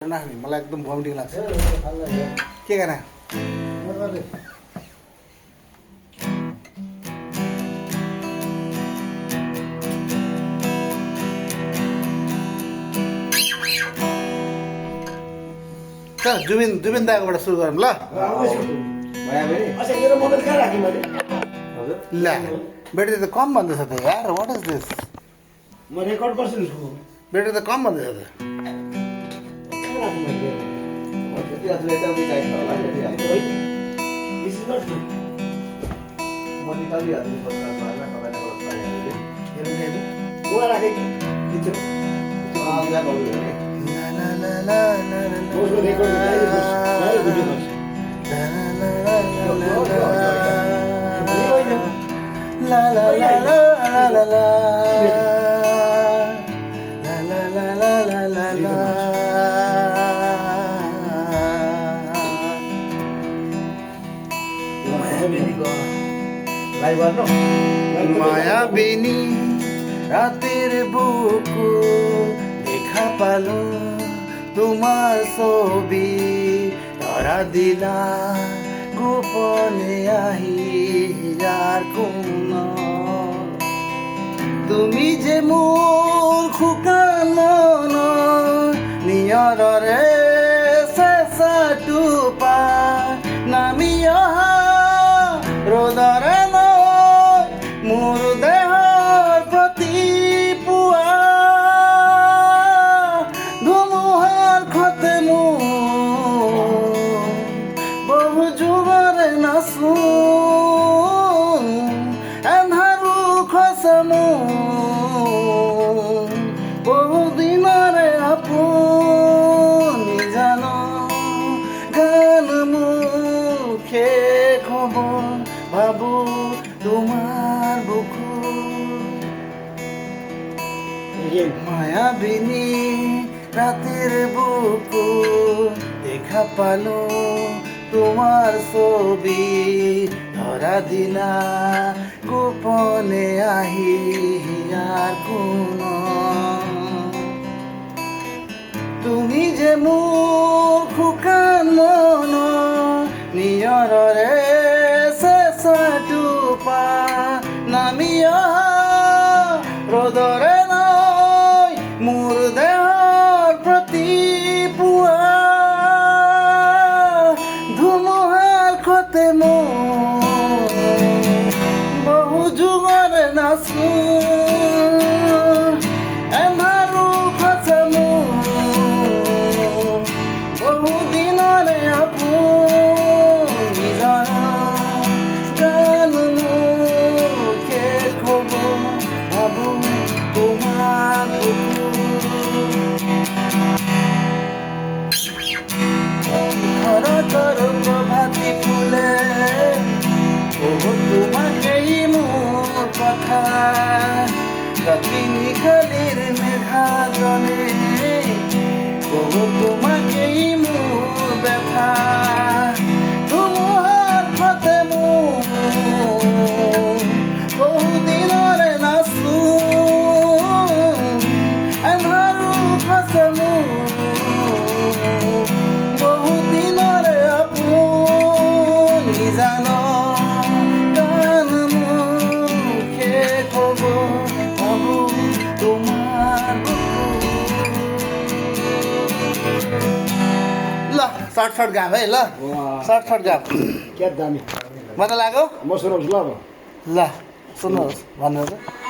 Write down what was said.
नखाने मलाई एकदम भमिटिङ लाग्छ के गर्ने चल जुबिन दाकोबाट सुरु गरौँ ल ल ब्याट्री त कम भन्दैछ त यार वाट इज दिस म रेकर्ड गर्छु नि ब्याट्री त कम भन्दैछ त This is not good. Gua lagi gitu. Bos gue record aja bos. Lalu gue bos. La la la la la la la la la la la la মায়া বেনি রাতের বুকু দেখা পালো তোমার ছবি ধরা দিলা গোপনে আহি যার কোন তুমি যে মোর খুকান মন নিয়ରରେ চেঁচা টোপা নামি অহা ৰ'দৰে মোৰ দেহৰ প্ৰতি পুৱা ধুমুহাৰ খতে মোৰ বহু যুগৰে নাচো এন্ধাৰো খচে মোৰ বহু দিনৰে আপুনি জান গান মুখে খবৰ ভাবো তোমাৰ বুকু মায়াবিনী ৰাতেৰ বুকু দেখা পালো তোমাৰ ছবি ধৰা দিলা গোপনে আহি আৰ কোন তুমি যে মোৰ খুকান মন নিয়ৰৰে টোপা নামি অহা ৰ'দৰে নৈ মোৰ দেহৰ প্ৰতি পুৱা ধুমুহাৰ খতে মোৰ বহু যুগৰে নাচো এন্ধাৰো খচে মোৰ বহু দিনৰে আপুনি জান প্ৰভাতী ফুলে তোমাকেই মোৰ কথা ৰাতি নিশালীৰ মেঘাজনে তোমাকেই মোৰ ব্যথা ধুমুহাৰ ফতে মোৰ বহু দিনৰে নাচো এন্ধাৰো খচে মোৰ বহু দিনৰে আপুনি জান গান মুখে কব ভাবো তোমার ल सर्ट गाम है ल सर्ट गाम क्या दामी मजा लाग्यो म सुनाउँछु ल अब ल सुन्नुहोस् भन्नुहोस्